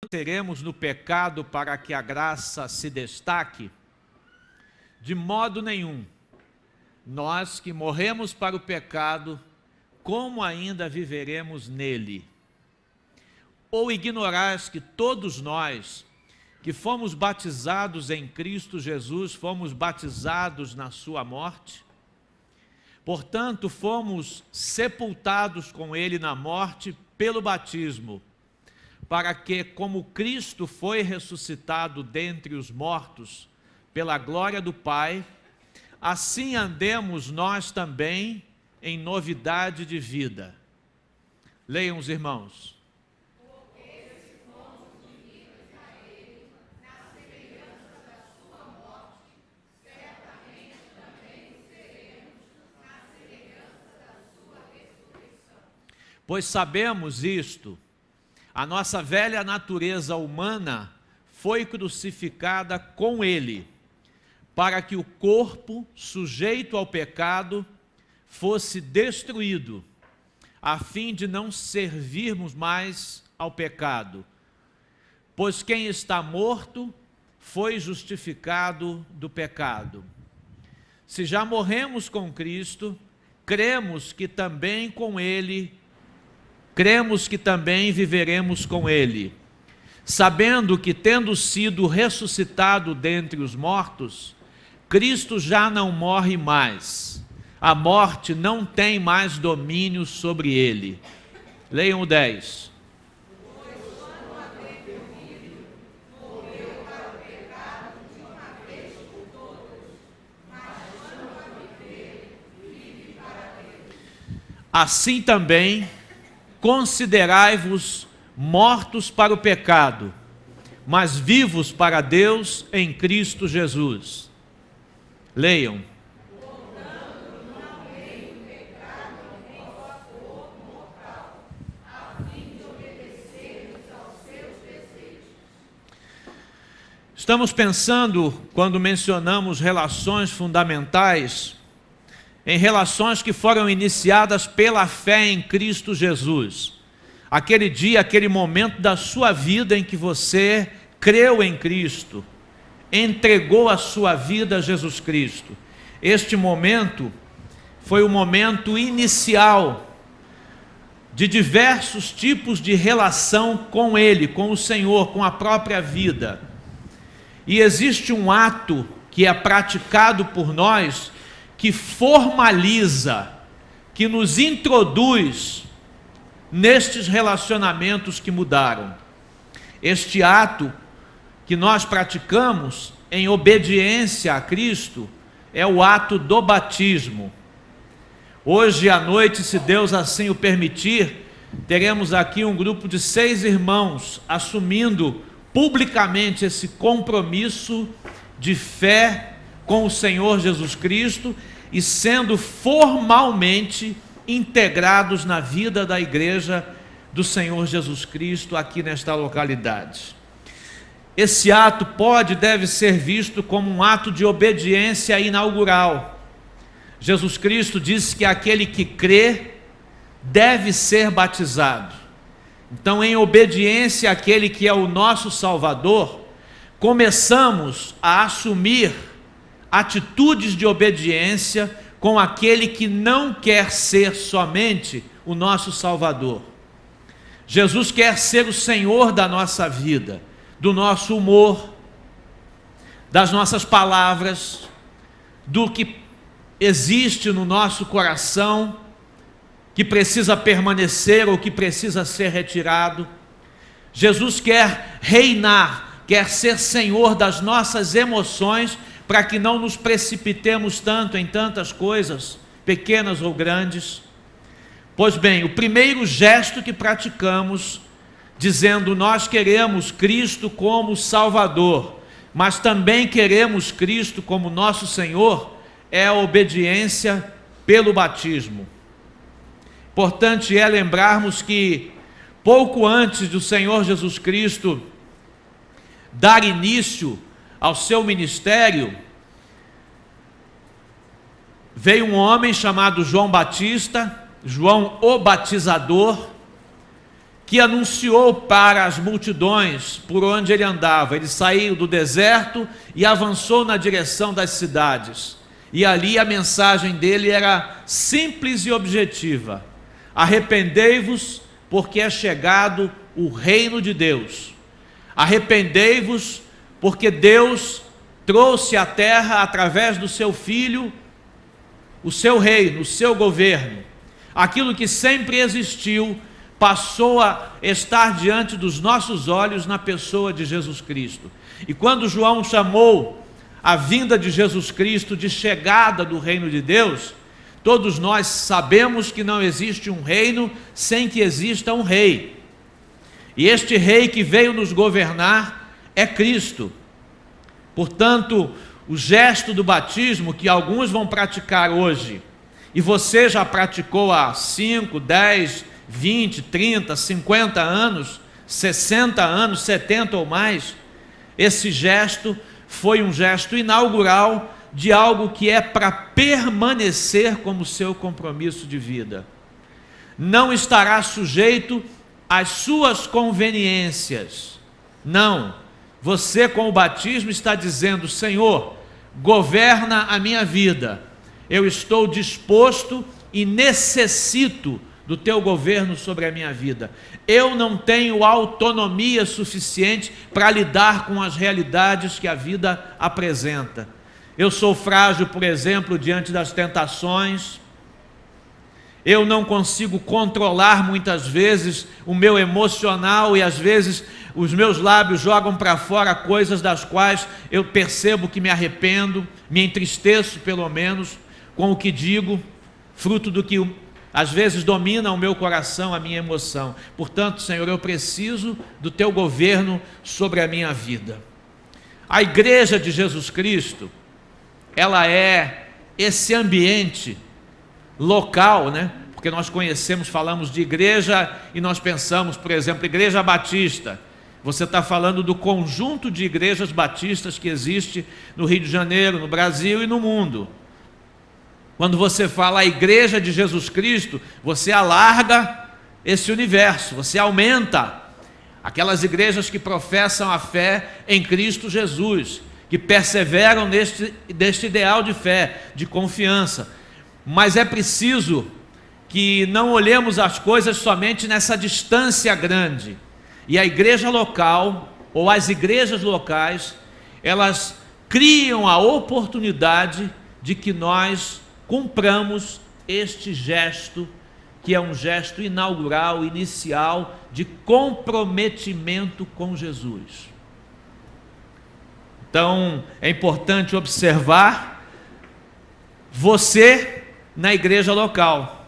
Teremos no pecado para que a graça se destaque? De modo nenhum. Nós que morremos para o pecado, como ainda viveremos nele? Ou ignorais que todos nós, que fomos batizados em Cristo Jesus, fomos batizados na sua morte? Portanto, fomos sepultados com ele na morte pelo batismo, para que, como Cristo foi ressuscitado dentre os mortos, pela glória do Pai, assim andemos nós também em novidade de vida. Leiam os irmãos. Pois sabemos isto, a nossa velha natureza humana foi crucificada com ele, para que o corpo, sujeito ao pecado, fosse destruído, a fim de não servirmos mais ao pecado. Pois quem está morto foi justificado do pecado. Se já morremos com Cristo, cremos que também viveremos com ele, sabendo que, tendo sido ressuscitado dentre os mortos, Cristo já não morre mais. A morte não tem mais domínio sobre ele. Leiam o 10. Assim também, considerai-vos mortos para o pecado, mas vivos para Deus em Cristo Jesus. Leiam. Estamos pensando, quando mencionamos relações fundamentais, em relações que foram iniciadas pela fé em Cristo Jesus. Aquele dia, aquele momento da sua vida em que você creu em Cristo, entregou a sua vida a Jesus Cristo. Este momento foi o momento inicial de diversos tipos de relação com Ele, com o Senhor, com a própria vida. E existe um ato que é praticado por nós, que formaliza, que nos introduz nestes relacionamentos que mudaram. Este ato que nós praticamos em obediência a Cristo é o ato do batismo. Hoje à noite, se Deus assim o permitir, teremos aqui um grupo de 6 irmãos assumindo publicamente esse compromisso de fé com o Senhor Jesus Cristo e sendo formalmente integrados na vida da igreja do Senhor Jesus Cristo aqui nesta localidade. Esse ato deve ser visto como um ato de obediência inaugural. Jesus Cristo disse que aquele que crê deve ser batizado. Então, em obediência àquele que é o nosso Salvador, começamos a assumir atitudes de obediência com aquele que não quer ser somente o nosso Salvador. Jesus quer ser o Senhor da nossa vida, do nosso humor, das nossas palavras, do que existe no nosso coração, que precisa permanecer ou que precisa ser retirado. Jesus quer reinar, quer ser Senhor das nossas emoções, para que não nos precipitemos tanto em tantas coisas, pequenas ou grandes. Pois bem, o primeiro gesto que praticamos, dizendo nós queremos Cristo como Salvador, mas também queremos Cristo como nosso Senhor, é a obediência pelo batismo. Importante é lembrarmos que, pouco antes do Senhor Jesus Cristo dar início ao seu ministério, veio um homem chamado João Batista, João o Batizador, que anunciou para as multidões por onde ele andava. Ele saiu do deserto e avançou na direção das cidades. E ali a mensagem dele era simples e objetiva: arrependei-vos, porque é chegado o reino de Deus. Arrependei-vos, porque Deus trouxe à terra, através do seu Filho, o seu reino, o seu governo. Aquilo que sempre existiu passou a estar diante dos nossos olhos na pessoa de Jesus Cristo. E quando João chamou a vinda de Jesus Cristo de chegada do reino de Deus, todos nós sabemos que não existe um reino sem que exista um rei. E este rei que veio nos governar é Cristo. Portanto, o gesto do batismo que alguns vão praticar hoje, e você já praticou há 5, 10, 20, 30, 50 anos, 60 anos, 70 ou mais, esse gesto foi um gesto inaugural de algo que é para permanecer como seu compromisso de vida. Não estará sujeito às suas conveniências. Não. Você, com o batismo, está dizendo: Senhor, governa a minha vida. Eu estou disposto e necessito do teu governo sobre a minha vida. Eu não tenho autonomia suficiente para lidar com as realidades que a vida apresenta. Eu sou frágil, por exemplo, diante das tentações. Eu não consigo controlar muitas vezes o meu emocional e às vezes os meus lábios jogam para fora coisas das quais eu percebo que me arrependo, me entristeço pelo menos com o que digo, fruto do que às vezes domina o meu coração, a minha emoção. Portanto, Senhor, eu preciso do teu governo sobre a minha vida. A igreja de Jesus Cristo, ela é esse ambiente local, né? Porque nós conhecemos, falamos de igreja e nós pensamos, por exemplo, igreja batista. Você está falando do conjunto de igrejas batistas que existe no Rio de Janeiro, no Brasil e no mundo. Quando você fala a igreja de Jesus Cristo, você alarga esse universo, você aumenta aquelas igrejas que professam a fé em Cristo Jesus, que perseveram neste ideal de fé, de confiança. Mas é preciso que não olhemos as coisas somente nessa distância grande. E a igreja local, ou as igrejas locais, elas criam a oportunidade de que nós cumpramos este gesto, que é um gesto inaugural, inicial, de comprometimento com Jesus. Então, é importante observar você na igreja local,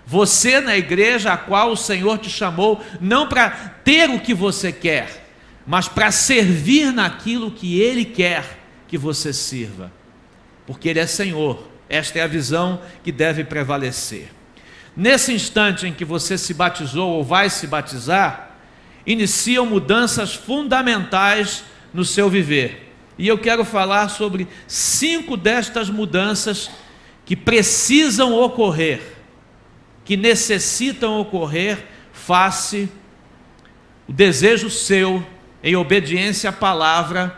você na igreja a qual o Senhor te chamou, não para ter o que você quer, mas para servir naquilo que Ele quer que você sirva, porque Ele é Senhor. Esta é a visão que deve prevalecer. Nesse instante em que você se batizou ou vai se batizar, iniciam mudanças fundamentais no seu viver. E eu quero falar sobre 5 destas mudanças que precisam ocorrer, que necessitam ocorrer face o desejo seu, em obediência à palavra,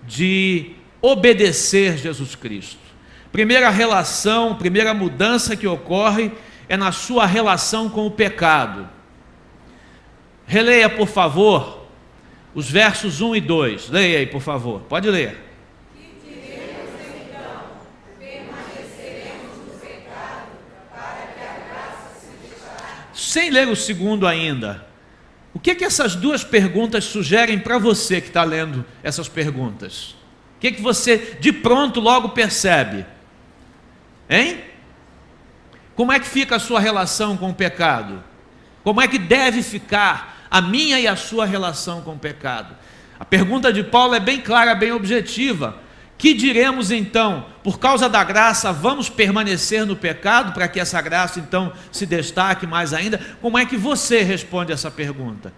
de obedecer Jesus Cristo. Primeira mudança que ocorre é na sua relação com o pecado. Releia, por favor, os versos 1 e 2. Leia aí, por favor. Pode ler. Que diremos então? Permaneceremos no pecado para que a graça se deixará? Sem ler o segundo ainda, o que essas duas perguntas sugerem para você que está lendo essas perguntas? O que você de pronto logo percebe? Hein? Como é que fica a sua relação com o pecado? Como é que deve ficar a minha e a sua relação com o pecado? A pergunta de Paulo é bem clara, bem objetiva. Que diremos então? Por causa da graça, vamos permanecer no pecado para que essa graça então se destaque mais ainda? Como é que você responde essa pergunta?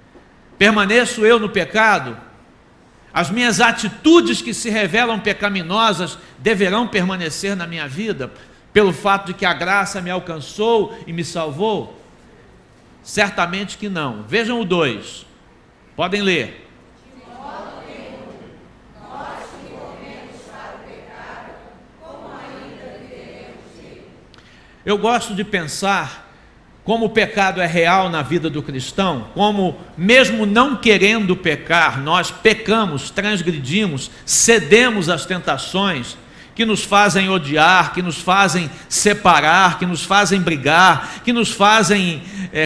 Permaneço eu no pecado? As minhas atitudes que se revelam pecaminosas deverão permanecer na minha vida? Pelo fato de que a graça me alcançou e me salvou? Certamente que não. Vejam o 2. Podem ler. Eu gosto de pensar como o pecado é real na vida do cristão, como mesmo não querendo pecar, nós pecamos, transgredimos, cedemos às tentações que nos fazem odiar, que nos fazem separar, que nos fazem brigar, que nos fazem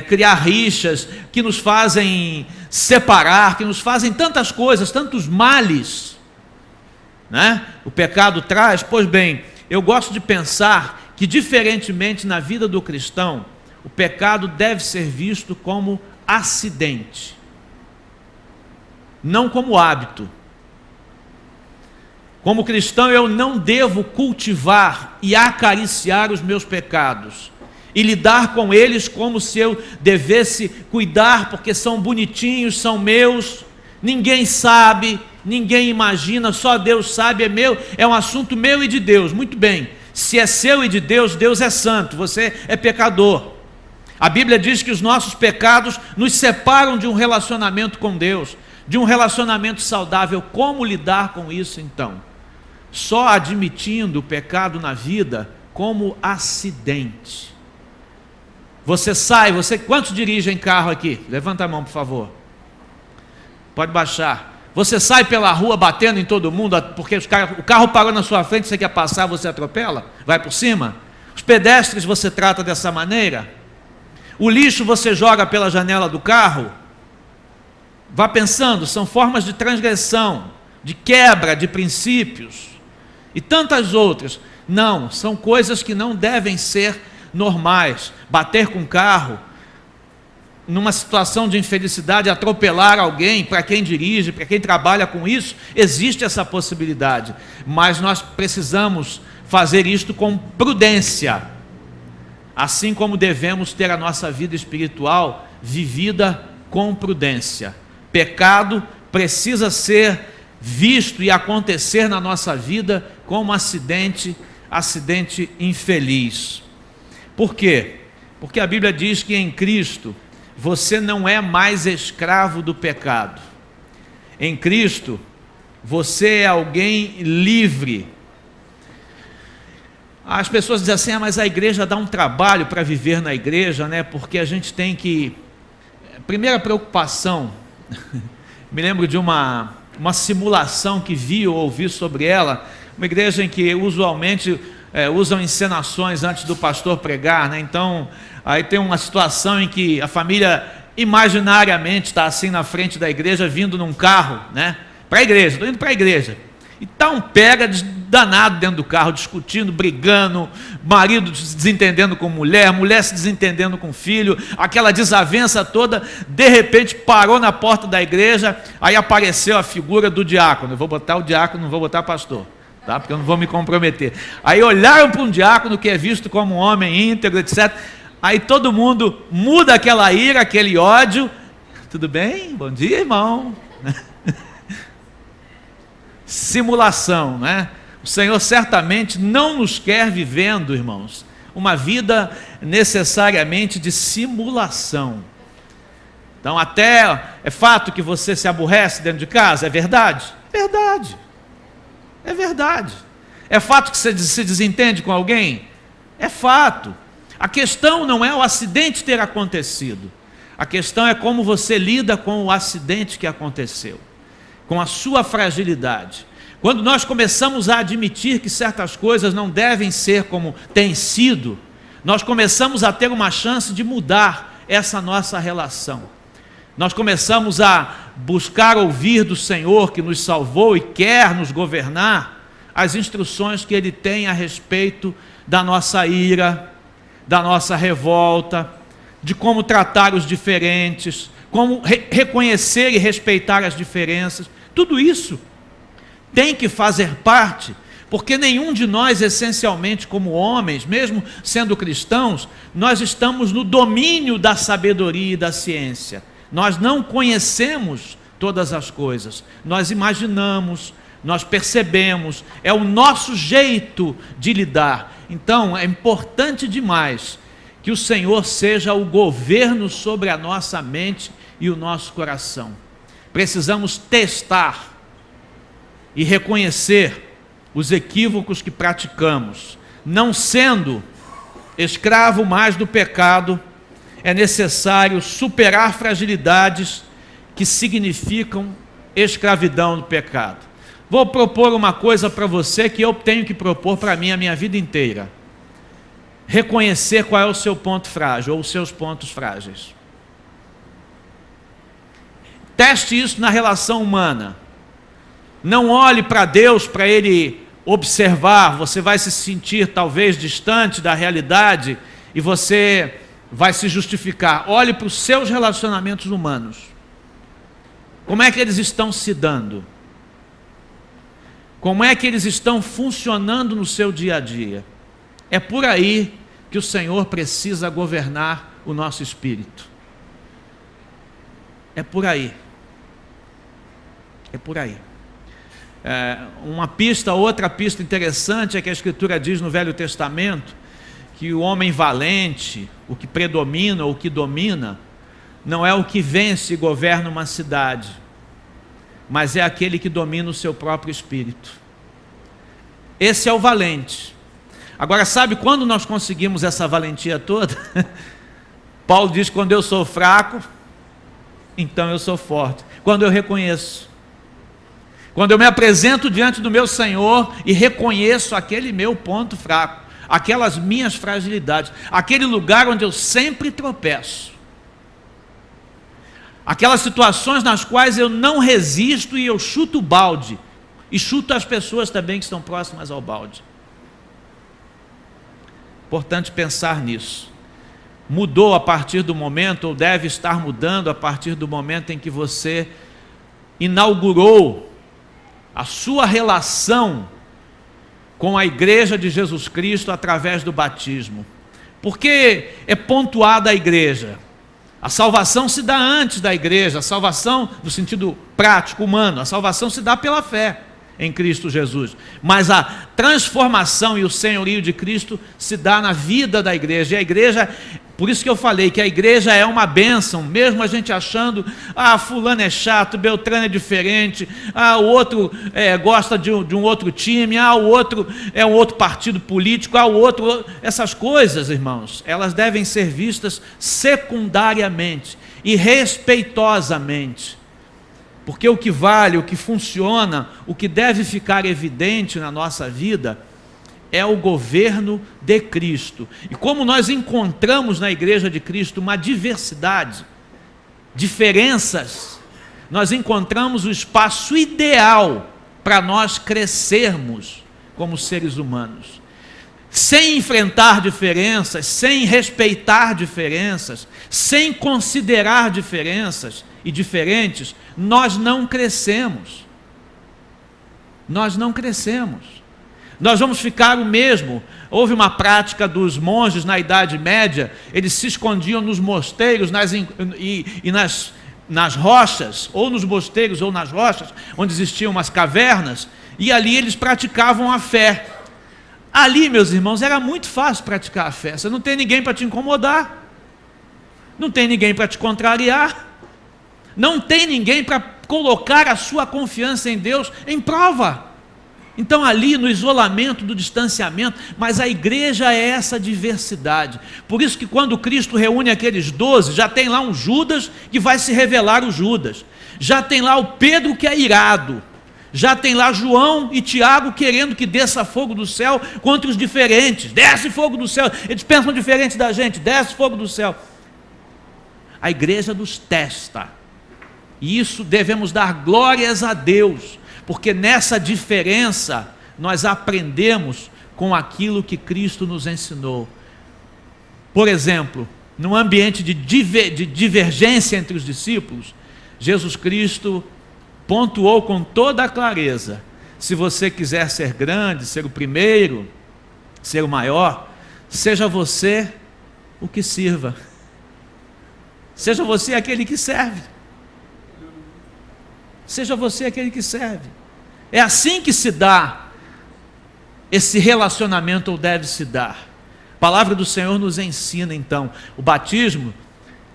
criar rixas, que nos fazem separar, que nos fazem tantas coisas, tantos males, né? O pecado traz. Pois bem, eu gosto de pensar que, diferentemente na vida do cristão, o pecado deve ser visto como acidente, não como hábito. Como cristão, eu não devo cultivar e acariciar os meus pecados e lidar com eles como se eu devesse cuidar, porque são bonitinhos, são meus, ninguém sabe, ninguém imagina, só Deus sabe, é meu, é um assunto meu e de Deus. Muito bem, se é seu e de Deus, Deus é santo, você é pecador. A Bíblia diz que os nossos pecados nos separam de um relacionamento com Deus, de um relacionamento saudável. Como lidar com isso então? Só admitindo o pecado na vida como acidente. Quantos dirigem carro aqui? Levanta a mão, por favor. Pode baixar. Você sai pela rua batendo em todo mundo, porque o carro parou na sua frente, você quer passar, você atropela? Vai por cima? Os pedestres você trata dessa maneira? O lixo você joga pela janela do carro? Vá pensando, são formas de transgressão, de quebra de princípios e tantas outras. Não, são coisas que não devem ser normais. Bater com carro, numa situação de infelicidade, atropelar alguém, para quem dirige, para quem trabalha com isso, existe essa possibilidade, mas nós precisamos fazer isto com prudência, assim como devemos ter a nossa vida espiritual vivida com prudência. Pecado precisa ser visto e acontecer na nossa vida como acidente infeliz. Por quê? Porque a Bíblia diz que em Cristo você não é mais escravo do pecado. Em Cristo você é alguém livre. As pessoas dizem assim, mas a igreja dá um trabalho para viver na igreja, né? Porque a gente tem que... Primeira preocupação, me lembro de uma simulação que vi ou ouvi sobre ela, uma igreja em que usualmente usam encenações antes do pastor pregar, né? Então, aí tem uma situação em que a família imaginariamente está assim na frente da igreja, vindo num carro, né? Para a igreja, estou indo para a igreja. E está um pega danado dentro do carro, discutindo, brigando, marido se desentendendo com mulher, mulher se desentendendo com filho, aquela desavença toda. De repente parou na porta da igreja, aí apareceu a figura do diácono. Eu vou botar o diácono, não vou botar pastor, tá? Porque eu não vou me comprometer. Aí olharam para um diácono que é visto como um homem íntegro, etc. Aí todo mundo muda aquela ira, aquele ódio. Tudo bem? Bom dia, irmão. Simulação, né? O Senhor certamente não nos quer vivendo, irmãos, uma vida necessariamente de simulação. Então, até é fato que você se aborrece dentro de casa, é verdade? Verdade. É verdade. É fato que você se desentende com alguém? É fato. A questão não é o acidente ter acontecido. A questão é como você lida com o acidente que aconteceu, com a sua fragilidade. Quando nós começamos a admitir que certas coisas não devem ser como têm sido, nós começamos a ter uma chance de mudar essa nossa relação. Nós começamos a buscar ouvir do Senhor que nos salvou e quer nos governar, as instruções que Ele tem a respeito da nossa ira, da nossa revolta, de como tratar os diferentes, como reconhecer e respeitar as diferenças. Tudo isso tem que fazer parte, porque nenhum de nós, essencialmente como homens, mesmo sendo cristãos, nós estamos no domínio da sabedoria e da ciência. Nós não conhecemos todas as coisas, nós imaginamos, nós percebemos, é o nosso jeito de lidar. Então é importante demais que que o Senhor seja o governo sobre a nossa mente e o nosso coração. Precisamos testar e reconhecer os equívocos que praticamos. Não sendo escravo mais do pecado, é necessário superar fragilidades que significam escravidão do pecado. Vou propor uma coisa para você que eu tenho que propor para mim a minha vida inteira. Reconhecer qual é o seu ponto frágil ou os seus pontos frágeis. Teste isso na relação humana. Não olhe para Deus para Ele observar, você vai se sentir talvez distante da realidade e você vai se justificar. Olhe para os seus relacionamentos humanos. Como é que eles estão se dando? Como é que eles estão funcionando no seu dia a dia? É por aí que o Senhor precisa governar o nosso espírito. É por aí. É por aí. Outra pista interessante é que a Escritura diz no Velho Testamento que o homem valente, o que predomina ou o que domina, não é o que vence e governa uma cidade, mas é aquele que domina o seu próprio espírito. Esse é o valente. Agora, sabe quando nós conseguimos essa valentia toda? Paulo diz: quando eu sou fraco, então eu sou forte. Quando eu reconheço, quando eu me apresento diante do meu Senhor e reconheço aquele meu ponto fraco, aquelas minhas fragilidades, aquele lugar onde eu sempre tropeço, aquelas situações nas quais eu não resisto e eu chuto o balde, e chuto as pessoas também que estão próximas ao balde. Importante pensar nisso. Mudou a partir do momento, ou deve estar mudando a partir do momento em que você inaugurou a sua relação com a igreja de Jesus Cristo através do batismo. Porque é pontuada a igreja. A salvação se dá antes da igreja, a salvação no sentido prático, humano, a salvação se dá pela fé em Cristo Jesus. Mas a transformação e o senhorio de Cristo se dá na vida da igreja. E a igreja, por isso que eu falei que a igreja é uma bênção, mesmo a gente achando, fulano é chato, Beltrano é diferente, o outro gosta de um outro time, o outro é um outro partido político, o outro... Essas coisas, irmãos, elas devem ser vistas secundariamente e respeitosamente. Porque o que vale, o que funciona, o que deve ficar evidente na nossa vida é o governo de Cristo. E como nós encontramos na igreja de Cristo uma diversidade, diferenças, nós encontramos o espaço ideal para nós crescermos como seres humanos. Sem enfrentar diferenças, sem respeitar diferenças, sem considerar diferenças e diferentes, nós não crescemos. Nós não crescemos. Nós vamos ficar o mesmo. Houve uma prática dos monges na Idade Média, eles se escondiam nos mosteiros nas rochas, ou nos mosteiros ou nas rochas, onde existiam umas cavernas, e ali eles praticavam a fé. Ali, meus irmãos, era muito fácil praticar a fé. Você não tem ninguém para te incomodar, não tem ninguém para te contrariar, não tem ninguém para colocar a sua confiança em Deus em prova. Então ali no isolamento, do distanciamento, mas a igreja é essa diversidade. Por isso que quando Cristo reúne aqueles 12, já tem lá um Judas que vai se revelar o Judas, já tem lá o Pedro que é irado, já tem lá João e Tiago querendo que desça fogo do céu contra os diferentes. Desce fogo do céu, eles pensam diferente da gente, desce fogo do céu. A igreja nos testa. E isso devemos dar glórias a Deus, porque nessa diferença nós aprendemos com aquilo que Cristo nos ensinou. Por exemplo, num ambiente de divergência entre os discípulos, Jesus Cristo pontuou com toda a clareza: se você quiser ser grande, ser o primeiro, ser o maior, seja você o que sirva, seja você aquele que serve. Seja você aquele que serve. É assim que se dá esse relacionamento, ou deve se dar. A palavra do Senhor nos ensina então, o batismo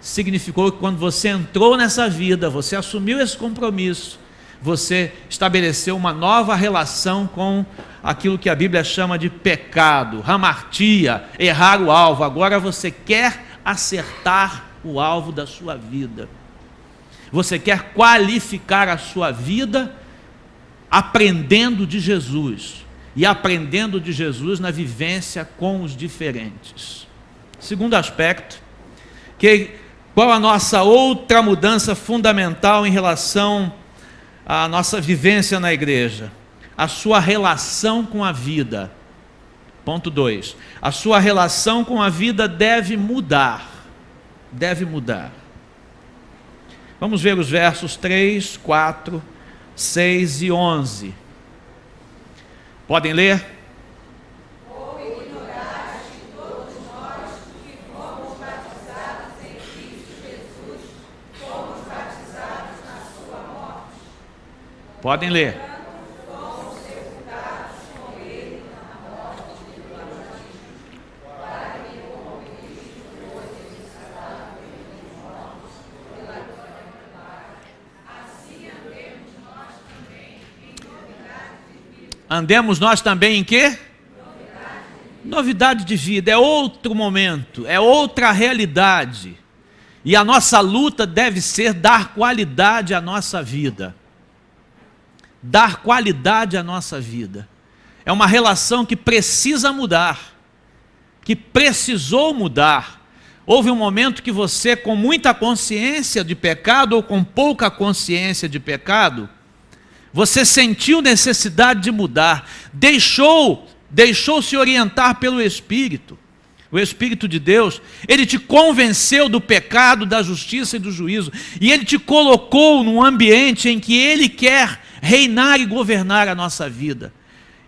significou que quando você entrou nessa vida, você assumiu esse compromisso, você estabeleceu uma nova relação com aquilo que a Bíblia chama de pecado, hamartia, errar o alvo. Agora você quer acertar o alvo da sua vida. Você quer qualificar a sua vida aprendendo de Jesus. E aprendendo de Jesus na vivência com os diferentes. Segundo aspecto, qual a nossa outra mudança fundamental em relação à nossa vivência na igreja? A sua relação com a vida. Ponto 2. A sua relação com a vida deve mudar. Deve mudar. Vamos ver os versos 3, 4, 6 e 11. Podem ler? Ou ignoraste todos nós que fomos batizados em Cristo Jesus, fomos batizados na sua morte. Podem ler. Fomos sepultados com ele na morte do batismo, para que como Cristo foi ressuscitado entre os mortos pela glória do Pai, assim andemos nós também em novidade de vida. Andemos nós também em quê? Novidade de vida. É outro momento, é outra realidade. E a nossa luta deve ser dar qualidade à nossa vida. Dar qualidade à nossa vida. É uma relação que precisa mudar, que precisou mudar. Houve um momento que você, com muita consciência de pecado ou com pouca consciência de pecado, você sentiu necessidade de mudar, deixou-se orientar pelo Espírito. O Espírito de Deus, ele te convenceu do pecado, da justiça e do juízo, e ele te colocou num ambiente em que ele quer reinar e governar a nossa vida.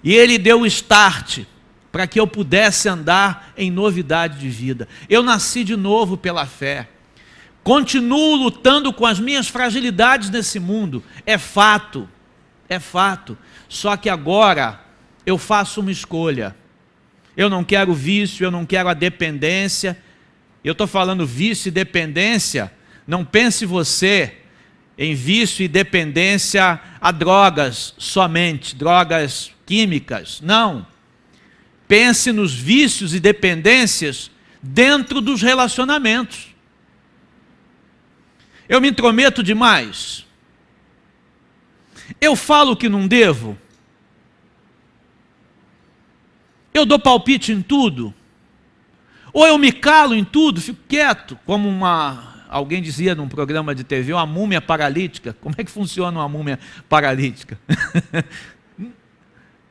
E ele deu o start para que eu pudesse andar em novidade de vida. Eu nasci de novo pela fé. Continuo lutando com as minhas fragilidades nesse mundo, é fato. É fato, só que agora eu faço uma escolha. Eu não quero vício, eu não quero a dependência. Eu estou falando vício e dependência, não pense você em vício e dependência a drogas somente, drogas químicas, não. Pense nos vícios e dependências dentro dos relacionamentos. Eu me intrometo demais. Eu falo o que não devo? Eu dou palpite em tudo? Ou eu me calo em tudo, fico quieto, como alguém dizia num programa de TV, uma múmia paralítica. Como é que funciona uma múmia paralítica?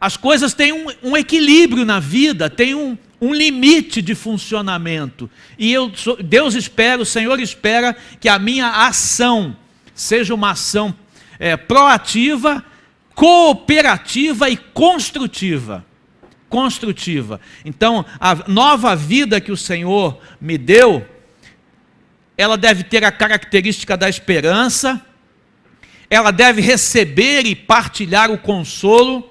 As coisas têm um equilíbrio na vida, tem um limite de funcionamento. E Deus espera, o Senhor espera que a minha ação seja uma ação proativa, cooperativa e construtiva. Então, a nova vida que o Senhor me deu, ela deve ter a característica da esperança, ela deve receber e partilhar o consolo,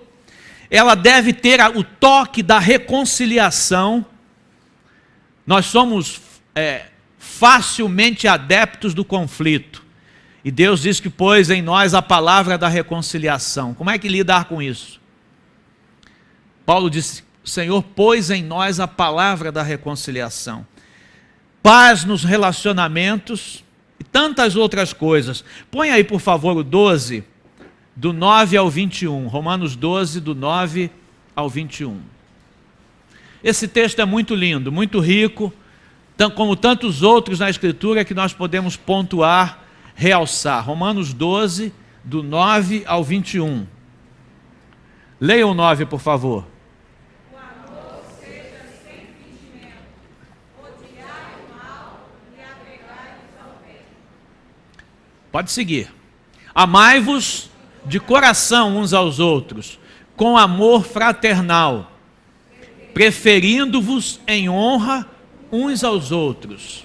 ela deve ter o toque da reconciliação. Nós somos facilmente adeptos do conflito. E Deus diz que pôs em nós a palavra da reconciliação. Como é que lidar com isso? Paulo disse, o Senhor pôs em nós a palavra da reconciliação. Paz nos relacionamentos e tantas outras coisas. Põe aí, por favor, o 12, do 9 ao 21. Romanos 12, do 9 ao 21. Esse texto é muito lindo, muito rico, como tantos outros na Escritura que nós podemos pontuar, realçar. Romanos 12, do 9 ao 21. Leia o 9, por favor. O amor seja sem fingimento, odiai o mal e apegai-vos ao bem. Pode seguir. Amai-vos de coração uns aos outros, com amor fraternal, preferindo-vos em honra uns aos outros.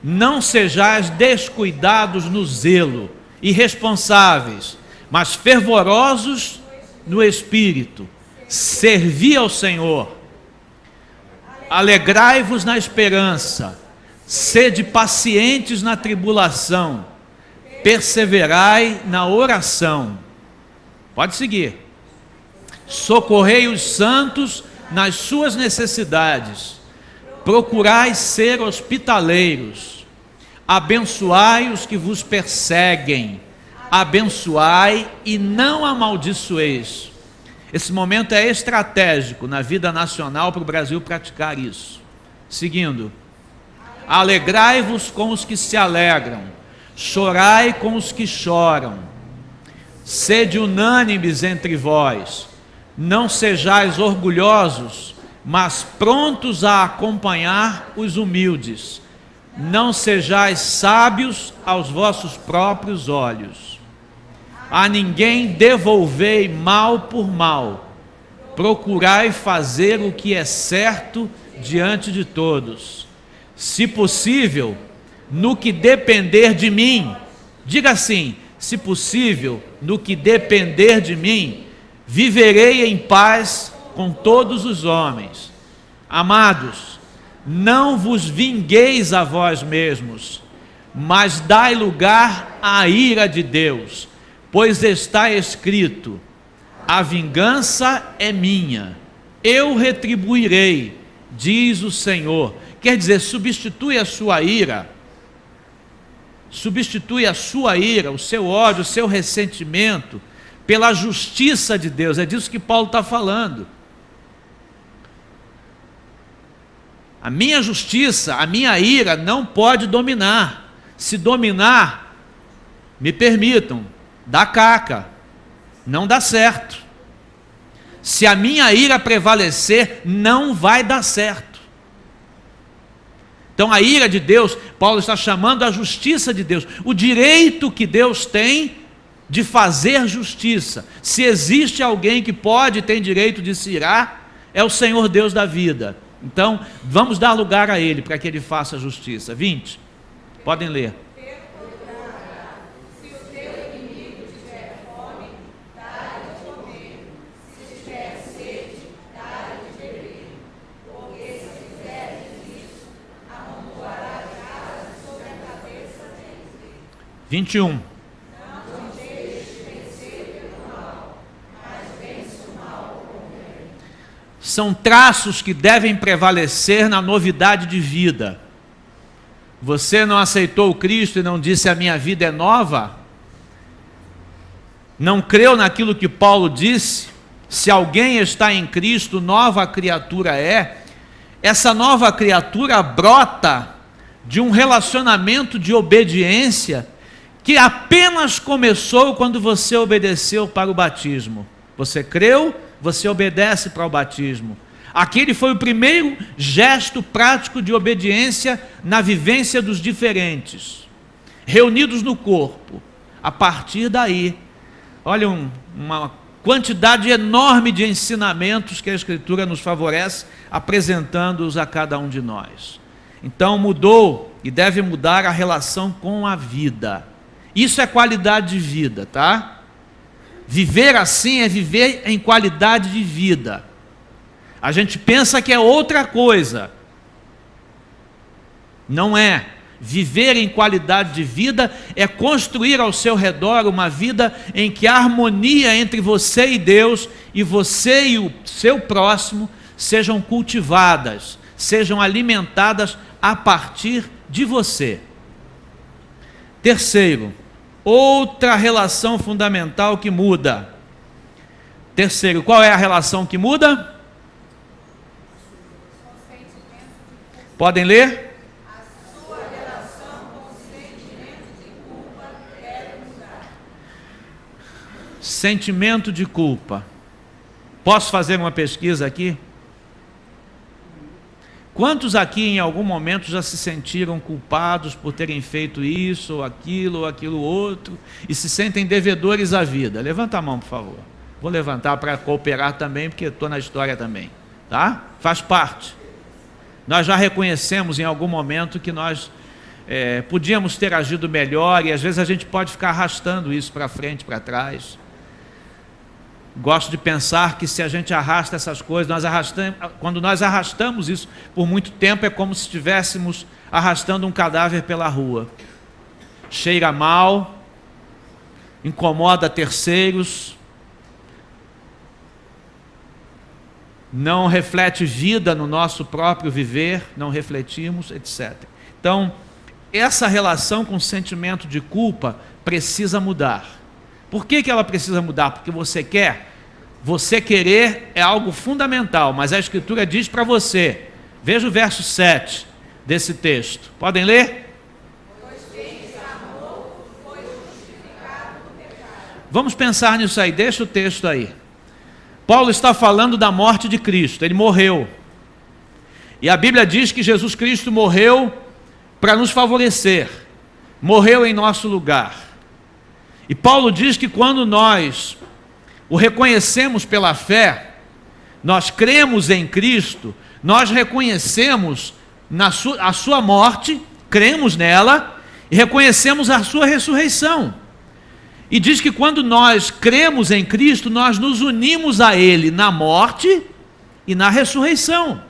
Não sejais descuidados no zelo, irresponsáveis, mas fervorosos no espírito. Servi ao Senhor. Alegrai-vos na esperança, sede pacientes na tribulação, perseverai na oração. Pode seguir. Socorrei os santos nas suas necessidades, procurai ser hospitaleiros, abençoai os que vos perseguem, abençoai e não amaldiçoeis. Esse momento é estratégico na vida nacional para o Brasil praticar isso. Seguindo. Alegrai-vos com os que se alegram, chorai com os que choram. Sede unânimes entre vós, não sejais orgulhosos, mas prontos a acompanhar os humildes. Não sejais sábios aos vossos próprios olhos. A ninguém devolvei mal por mal. Procurai fazer o que é certo diante de todos. Se possível, no que depender de mim, diga assim, se possível, no que depender de mim, viverei em paz com todos os homens. Amados, não vos vingueis a vós mesmos, mas dai lugar à ira de Deus, pois está escrito: a vingança é minha, eu retribuirei, diz o Senhor. Quer dizer, substitui a sua ira, o seu ódio, o seu ressentimento, pela justiça de Deus. É disso que Paulo está falando. A minha justiça, a minha ira não pode dominar. Se dominar, me permitam, dá caca, não dá certo. Se a minha ira prevalecer, não vai dar certo. Então a ira de Deus, Paulo está chamando a justiça de Deus, o direito que Deus tem de fazer justiça. Se existe alguém que pode e tem direito de se irar, é o Senhor Deus da vida. Então vamos dar lugar a Ele para que Ele faça justiça. 20, podem ler. Não 21. te deixes vencer pelo mal, mas vence o mal com o bem. São traços que devem prevalecer na novidade de vida. Você não aceitou o Cristo e não disse: a minha vida é nova? Não creu naquilo que Paulo disse? Se alguém está em Cristo, nova criatura é. Essa nova criatura brota de um relacionamento de obediência que apenas começou quando você obedeceu para o batismo. Você creu, você obedece para o batismo. Aquele foi o primeiro gesto prático de obediência na vivência dos diferentes, reunidos no corpo. A partir daí, olha uma quantidade enorme de ensinamentos que a Escritura nos favorece, apresentando-os a cada um de nós. Então mudou e deve mudar a relação com a vida. Isso é qualidade de vida, tá? Viver assim é viver em qualidade de vida. A gente pensa que é outra coisa. Não é. Viver em qualidade de vida é construir ao seu redor uma vida em que a harmonia entre você e Deus, e você e o seu próximo, sejam cultivadas, sejam alimentadas a partir de você. Terceiro, outra relação fundamental que muda. Terceiro, qual é a relação que muda? Podem ler? A sua relação com o sentimento de culpa deve mudar. Sentimento de culpa. Posso fazer uma pesquisa aqui? Quantos aqui em algum momento já se sentiram culpados por terem feito isso ou aquilo outro, e se sentem devedores à vida? Levanta a mão, por favor. Vou levantar para cooperar também, porque estou na história também, tá? Faz parte. Nós já reconhecemos em algum momento que nós podíamos ter agido melhor, e às vezes a gente pode ficar arrastando isso para frente, para trás. Gosto de pensar que se a gente arrasta essas coisas, quando nós arrastamos isso por muito tempo, é como se estivéssemos arrastando um cadáver pela rua. Cheira mal, incomoda terceiros, não reflete vida no nosso próprio viver, não refletimos, etc. Então, essa relação com o sentimento de culpa precisa mudar. Por que ela precisa mudar? Porque você quer. Você querer é algo fundamental, mas a Escritura diz para você, veja o verso 7 desse texto. Podem ler? Pois quem te amou foi justificado do pecado. Vamos pensar nisso aí, deixa o texto aí. Paulo está falando da morte de Cristo, ele morreu. E a Bíblia diz que Jesus Cristo morreu para nos favorecer, morreu em nosso lugar. E Paulo diz que quando nós o reconhecemos pela fé, nós cremos em Cristo, nós reconhecemos a sua morte, cremos nela e reconhecemos a sua ressurreição. E diz que quando nós cremos em Cristo, nós nos unimos a Ele na morte e na ressurreição.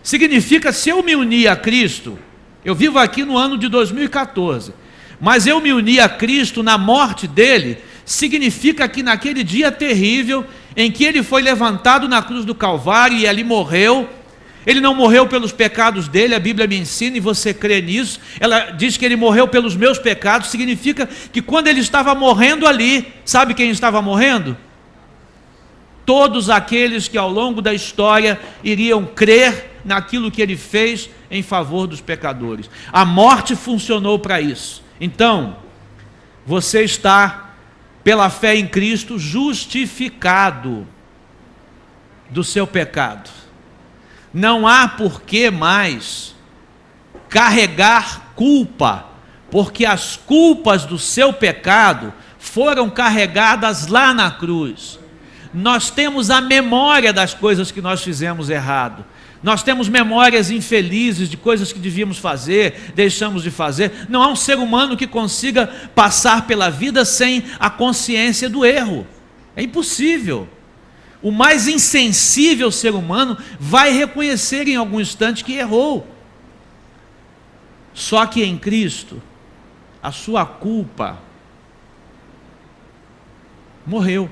Significa, se eu me unir a Cristo, eu vivo aqui no ano de 2014, mas eu me uni a Cristo na morte dele, significa que naquele dia terrível, em que ele foi levantado na cruz do Calvário e ali morreu, ele não morreu pelos pecados dele, a Bíblia me ensina e você crê nisso, ela diz que ele morreu pelos meus pecados, significa que quando ele estava morrendo ali, sabe quem estava morrendo? Todos aqueles que ao longo da história iriam crer naquilo que ele fez em favor dos pecadores. A morte funcionou para isso. Então, você está, pela fé em Cristo, justificado do seu pecado. Não há por que mais carregar culpa, porque as culpas do seu pecado foram carregadas lá na cruz. Nós temos a memória das coisas que nós fizemos errado. Nós temos memórias infelizes de coisas que devíamos fazer, deixamos de fazer. Não há um ser humano que consiga passar pela vida sem a consciência do erro. É impossível. O mais insensível ser humano vai reconhecer em algum instante que errou. Só que em Cristo, a sua culpa morreu.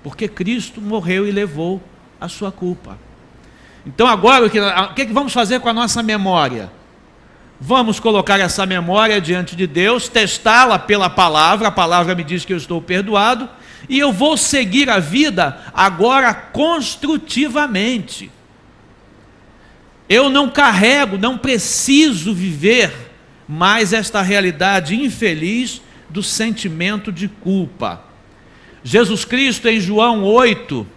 Porque Cristo morreu e levou a sua culpa. Então agora, o que vamos fazer com a nossa memória? Vamos colocar essa memória diante de Deus, testá-la pela palavra, a palavra me diz que eu estou perdoado, e eu vou seguir a vida agora construtivamente. Eu não carrego, não preciso viver mais esta realidade infeliz do sentimento de culpa. Jesus Cristo, em João 8,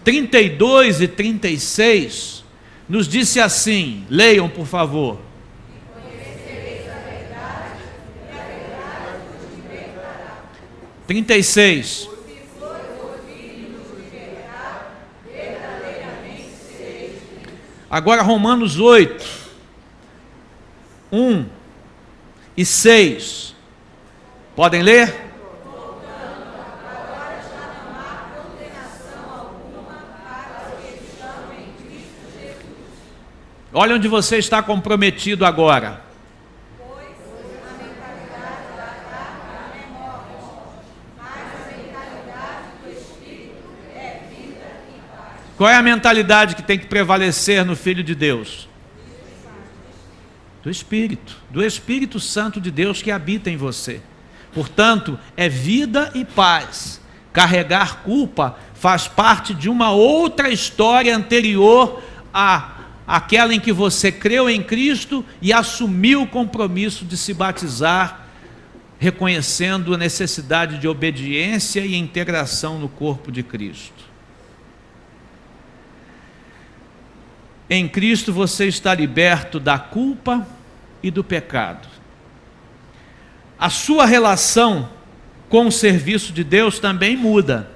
32 e 36, nos disse assim, leiam por favor. Conhecereis a verdade, e a verdade vos libertará. 36. Se for o Filho vos libertar, verdadeiramente sereis livres. Agora Romanos 8, 1 e 6. Podem ler? Olha onde você está comprometido agora. Pois a mentalidade da carne é morte, mas a mentalidade do Espírito é vida e paz. Qual é a mentalidade que tem que prevalecer no Filho de Deus? Do Espírito Santo de Deus que habita em você. Portanto, é vida e paz. Carregar culpa faz parte de uma outra história anterior àquela em que você creu em Cristo e assumiu o compromisso de se batizar, reconhecendo a necessidade de obediência e integração no corpo de Cristo. Em Cristo você está liberto da culpa e do pecado. A sua relação com o serviço de Deus também muda.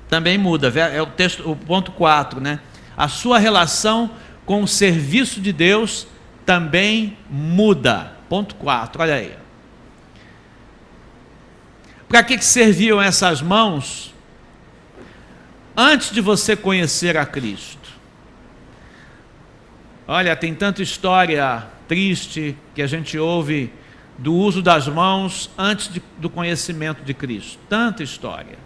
Também muda, é o ponto 4, né? A sua relação com o serviço de Deus também muda. Ponto 4, olha aí. Para que serviam essas mãos antes de você conhecer a Cristo? Olha, tem tanta história triste que a gente ouve do uso das mãos antes do conhecimento de Cristo. Tanta história.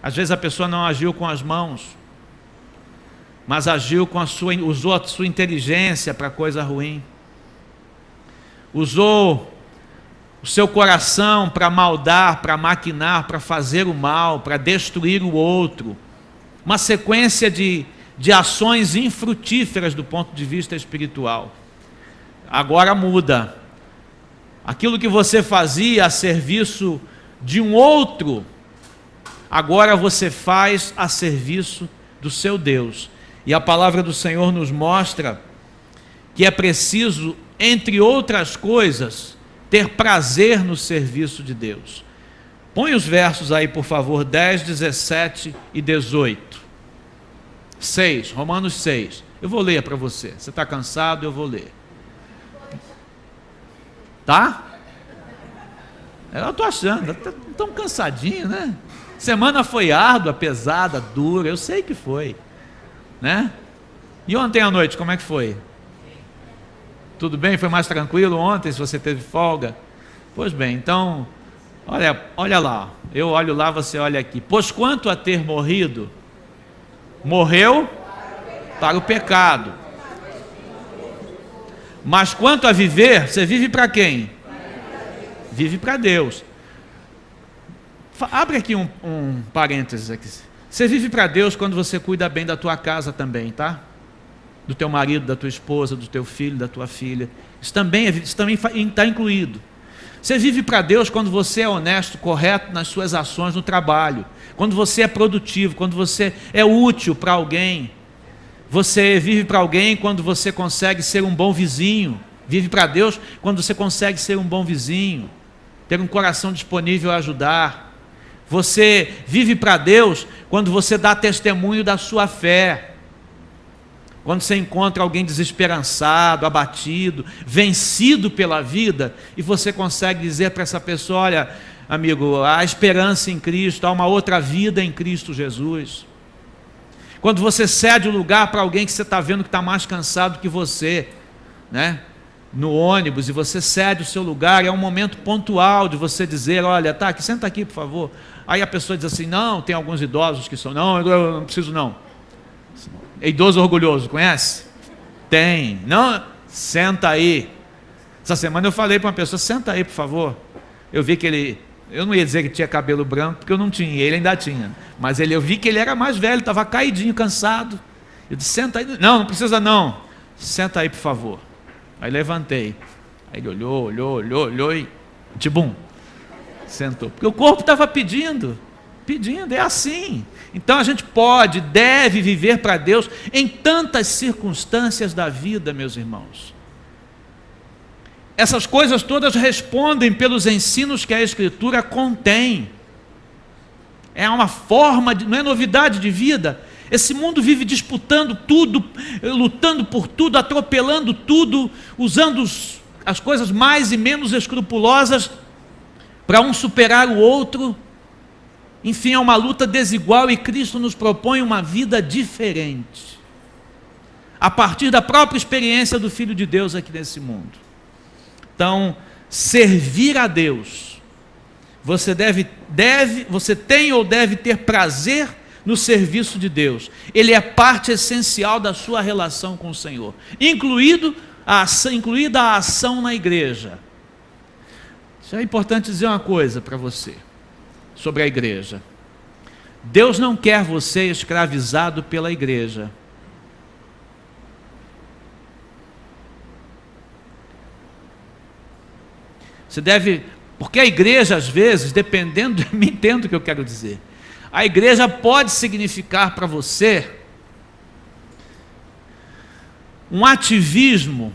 Às vezes a pessoa não agiu com as mãos, mas agiu com usou a sua inteligência para coisa ruim. Usou o seu coração para maldar, para maquinar, para fazer o mal, para destruir o outro. Uma sequência de ações infrutíferas do ponto de vista espiritual. Agora muda. Aquilo que você fazia a serviço de um outro, agora você faz a serviço do seu Deus. E a palavra do Senhor nos mostra que é preciso, entre outras coisas, ter prazer no serviço de Deus. Põe os versos aí, por favor, 10, 17 e 18. 6, Romanos 6. Eu vou ler para você. Você está cansado? Eu vou ler. Tá? Eu estou achando, tão cansadinho, né? Semana foi árdua, pesada, dura, eu sei que foi, né? E ontem à noite, como é que foi? Tudo bem? Foi mais tranquilo ontem, se você teve folga? Pois bem, então, olha lá, eu olho lá, você olha aqui. Pois quanto a ter morrido, morreu para o pecado. Mas quanto a viver, você vive para quem? Vive para Deus. Abre aqui um parênteses aqui. Você vive para Deus quando você cuida bem da tua casa também, tá? Do teu marido, da tua esposa, do teu filho, da tua filha. Isso também está incluído. Você vive para Deus quando você é honesto, correto nas suas ações no trabalho. Quando você é produtivo, quando você é útil para alguém. Você vive para alguém quando você consegue ser um bom vizinho. Vive para Deus quando você consegue ser um bom vizinho. Ter um coração disponível a ajudar. Você vive para Deus quando você dá testemunho da sua fé. Quando você encontra alguém desesperançado, abatido, vencido pela vida, e você consegue dizer para essa pessoa: olha, amigo, há esperança em Cristo, há uma outra vida em Cristo Jesus. Quando você cede o lugar para alguém que você está vendo que está mais cansado que você, né? No ônibus, e você cede o seu lugar, é um momento pontual de você dizer: olha, tá aqui, senta aqui, por favor. Aí a pessoa diz assim: não, tem alguns idosos que são, não, eu não preciso não. É idoso orgulhoso, conhece? Tem. Não, senta aí. Essa semana eu falei para uma pessoa: senta aí, por favor. Eu vi que eu não ia dizer que tinha cabelo branco, porque eu não tinha, ele ainda tinha. Mas eu vi que ele era mais velho, estava caidinho, cansado. Eu disse: senta aí. Não, não precisa não. Senta aí, por favor. Aí levantei. Aí ele olhou e tibum, sentou. Porque o corpo estava pedindo, é assim. Então a gente deve viver para Deus em tantas circunstâncias da vida, meus irmãos. Essas coisas todas respondem pelos ensinos que a Escritura contém. É uma forma, não é novidade de vida. Esse mundo vive disputando tudo, lutando por tudo, atropelando tudo, usando as coisas mais e menos escrupulosas para um superar o outro. Enfim, é uma luta desigual, e Cristo nos propõe uma vida diferente, a partir da própria experiência do Filho de Deus aqui nesse mundo. Então, servir a Deus, você você tem ou deve ter prazer no serviço de Deus. Ele é parte essencial da sua relação com o Senhor, incluída a ação na igreja. Isso é importante dizer uma coisa para você sobre a igreja. Deus não quer você escravizado pela igreja. Você deve, porque a igreja às vezes, dependendo, me entendo o que eu quero dizer, a igreja pode significar para você um ativismo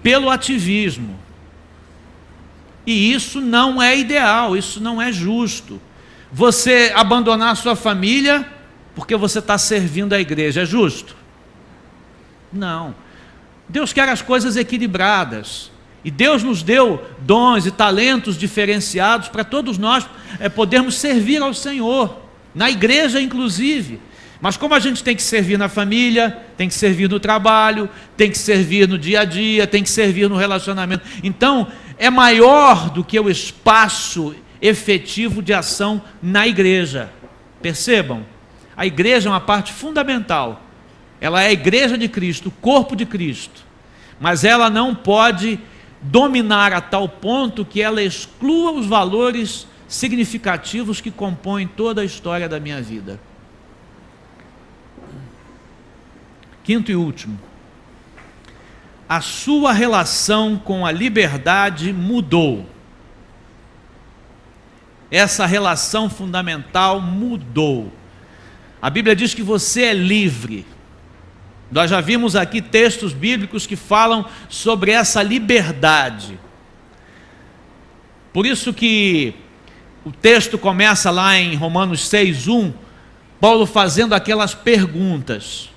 pelo ativismo. E isso não é ideal, isso não é justo. Você abandonar a sua família porque você está servindo a igreja, é justo? Não. Deus quer as coisas equilibradas. E Deus nos deu dons e talentos diferenciados para todos nós podermos servir ao Senhor, na igreja inclusive. Mas como a gente tem que servir na família, tem que servir no trabalho, tem que servir no dia a dia, tem que servir no relacionamento. Então, é maior do que o espaço efetivo de ação na igreja. Percebam, a igreja é uma parte fundamental. Ela é a igreja de Cristo, o corpo de Cristo. Mas ela não pode dominar a tal ponto que ela exclua os valores significativos que compõem toda a história da minha vida. Quinto e último, a sua relação com a liberdade mudou. Essa relação fundamental mudou. A Bíblia diz que você é livre. Nós já vimos aqui textos bíblicos que falam sobre essa liberdade. Por isso que o texto começa lá em Romanos 6:1, Paulo fazendo aquelas perguntas,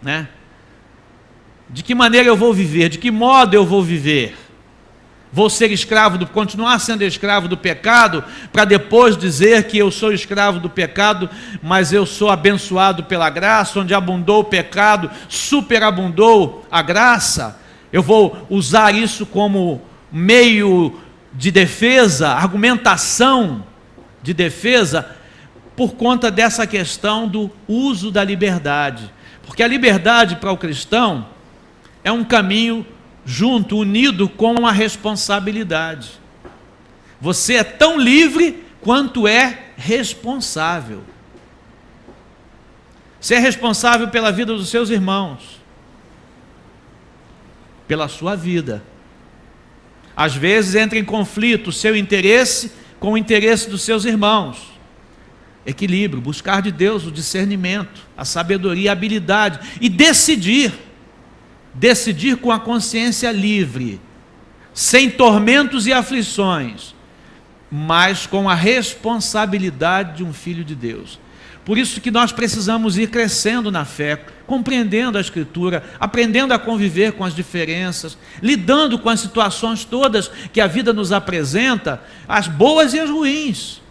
né? De que maneira eu vou viver? De que modo eu vou viver? Vou ser continuar sendo escravo do pecado, para depois dizer que eu sou escravo do pecado, mas eu sou abençoado pela graça, onde abundou o pecado, superabundou a graça. Eu vou usar isso como meio de defesa, argumentação de defesa, por conta dessa questão do uso da liberdade. Porque a liberdade para o cristão é um caminho junto, unido com a responsabilidade. Você é tão livre quanto é responsável. Você é responsável pela vida dos seus irmãos, pela sua vida. Às vezes entra em conflito o seu interesse com o interesse dos seus irmãos. Equilíbrio, buscar de Deus o discernimento, a sabedoria, a habilidade e decidir com a consciência livre, sem tormentos e aflições, mas com a responsabilidade de um filho de Deus. Por isso que nós precisamos ir crescendo na fé, compreendendo a Escritura, aprendendo a conviver com as diferenças, lidando com as situações todas que a vida nos apresenta, as boas e as ruins,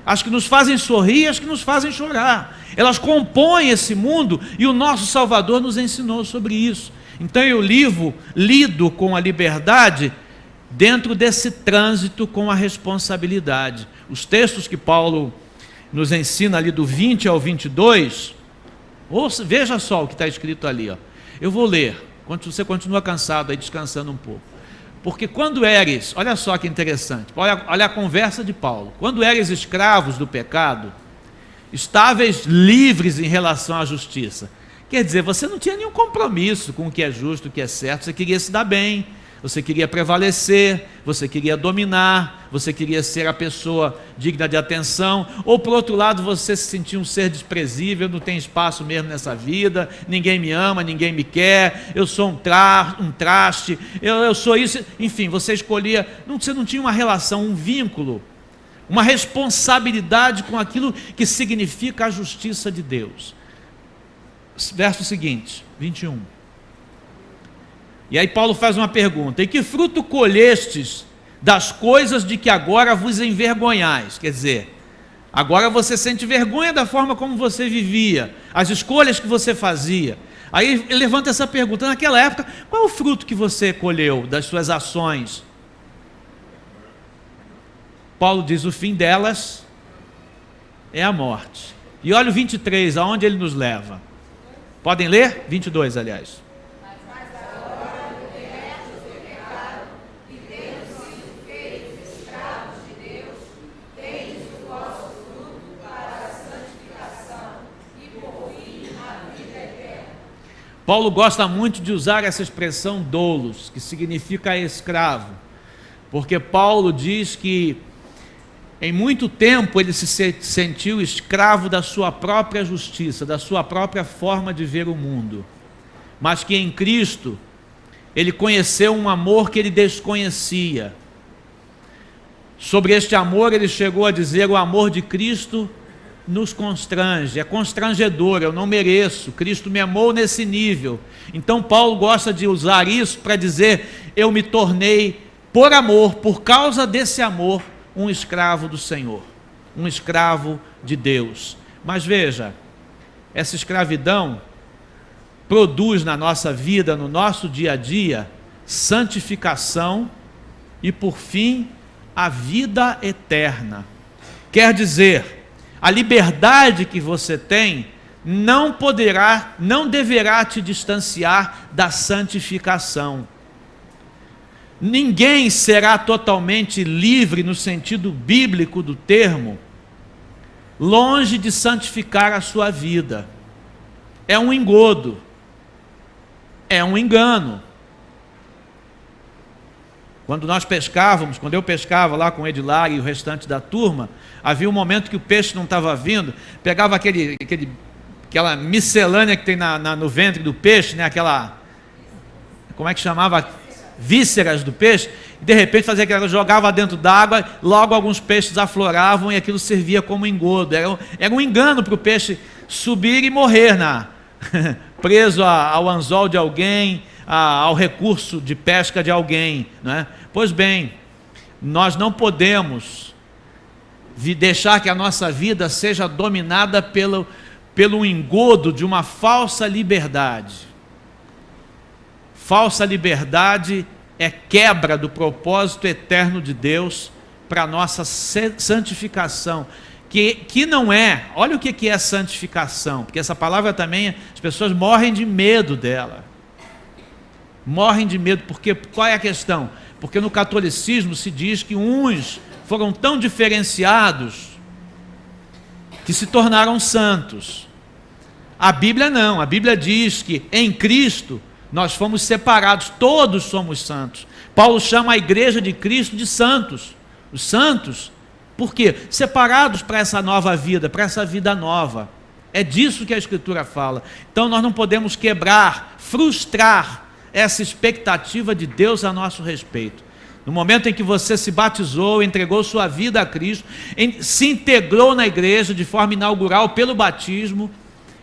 as que nos fazem sorrir e as que nos fazem chorar. Elas compõem esse mundo e o nosso Salvador nos ensinou sobre isso. Então eu lido com a liberdade dentro desse trânsito com a responsabilidade. Os textos que Paulo nos ensina ali do 20 ao 22, veja só o que está escrito ali. Eu vou ler, quando você continua cansado aí, descansando um pouco. Porque quando eres, olha só que interessante, olha a conversa de Paulo. Quando eres escravos do pecado, estáveis livres em relação à justiça. Quer dizer, você não tinha nenhum compromisso com o que é justo, o que é certo, você queria se dar bem, você queria prevalecer, você queria dominar, você queria ser a pessoa digna de atenção, ou por outro lado você se sentia um ser desprezível, não tem espaço mesmo nessa vida, ninguém me ama, ninguém me quer, eu sou um traste, eu sou isso, enfim, você escolhia, você não tinha uma relação, um vínculo, uma responsabilidade com aquilo que significa a justiça de Deus. Verso seguinte, 21. E aí Paulo faz uma pergunta: e que fruto colhestes das coisas de que agora vos envergonhais? Quer dizer, agora você sente vergonha da forma como você vivia, as escolhas que você fazia. Aí ele levanta essa pergunta: naquela época, qual é o fruto que você colheu das suas ações? Paulo diz: o fim delas é a morte. E olha o 23, aonde ele nos leva. Podem ler? 22, aliás. Mas agora, libertos do pecado e tendo sido feitos escravos de Deus, tendes o vosso fruto para a santificação e por fim a vida eterna. Paulo gosta muito de usar essa expressão doulos, que significa escravo, porque Paulo diz que em muito tempo ele se sentiu escravo da sua própria justiça, da sua própria forma de ver o mundo, mas que em Cristo ele conheceu um amor que ele desconhecia. Sobre este amor ele chegou a dizer: o amor de Cristo nos constrange, é constrangedor, eu não mereço, Cristo me amou nesse nível. Então Paulo gosta de usar isso para dizer: eu me tornei por amor, por causa desse amor, um escravo do Senhor, um escravo de Deus. Mas veja, essa escravidão produz na nossa vida, no nosso dia a dia, santificação e, por fim, a vida eterna. Quer dizer, a liberdade que você tem não deverá te distanciar da santificação. Ninguém será totalmente livre no sentido bíblico do termo, longe de santificar a sua vida. É um engodo, é um engano. Quando eu pescava lá com o Edilar e o restante da turma, havia um momento que o peixe não estava vindo, pegava aquela miscelânea que tem no ventre do peixe, né? Como é que chamava? Vísceras do peixe, e de repente fazia aquilo, jogava dentro d'água, logo alguns peixes afloravam e aquilo servia como engodo. Era um engano para o peixe subir e morrer preso ao anzol de alguém, ao recurso de pesca de alguém, né? Pois bem, nós não podemos deixar que a nossa vida seja dominada pelo engodo de uma falsa liberdade. Falsa liberdade é quebra do propósito eterno de Deus para a nossa santificação, que não é, olha o que é santificação, porque essa palavra também, as pessoas morrem de medo dela, morrem de medo, porque qual é a questão? Porque no catolicismo se diz que uns foram tão diferenciados que se tornaram santos. A Bíblia não, a Bíblia diz que em Cristo nós fomos separados, todos somos santos. Paulo chama a igreja de Cristo de santos. Os santos, por quê? Separados para essa nova vida, para essa vida nova. É disso que a Escritura fala. Então nós não podemos quebrar, frustrar essa expectativa de Deus a nosso respeito. No momento em que você se batizou, entregou sua vida a Cristo, se integrou na igreja de forma inaugural pelo batismo,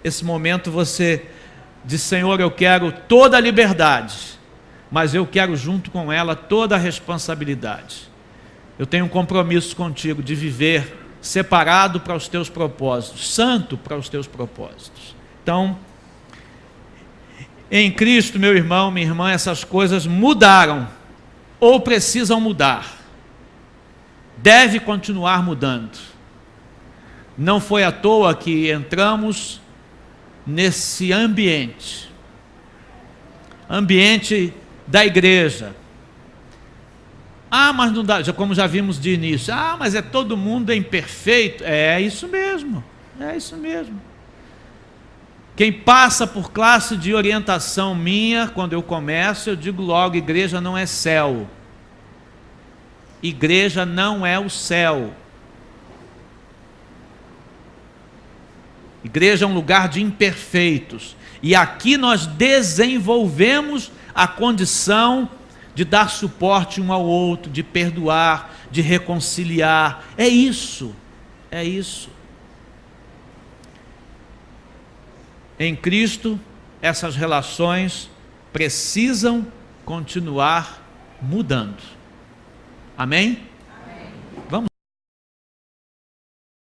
esse momento você diz: Senhor, eu quero toda a liberdade, mas eu quero junto com ela toda a responsabilidade. Eu tenho um compromisso contigo de viver separado para os teus propósitos, santo para os teus propósitos. Então, em Cristo, meu irmão, minha irmã, essas coisas mudaram, ou precisam mudar. Deve continuar mudando. Não foi à toa que entramos nesse ambiente da igreja. Mas não dá, como já vimos de início, mas todo mundo é imperfeito. É isso mesmo, Quem passa por classe de orientação minha, quando eu começo, eu digo logo: igreja não é céu. Igreja não é o céu. Igreja é um lugar de imperfeitos, e aqui nós desenvolvemos a condição de dar suporte um ao outro, de perdoar, de reconciliar. É isso. Em Cristo, essas relações precisam continuar mudando. Amém?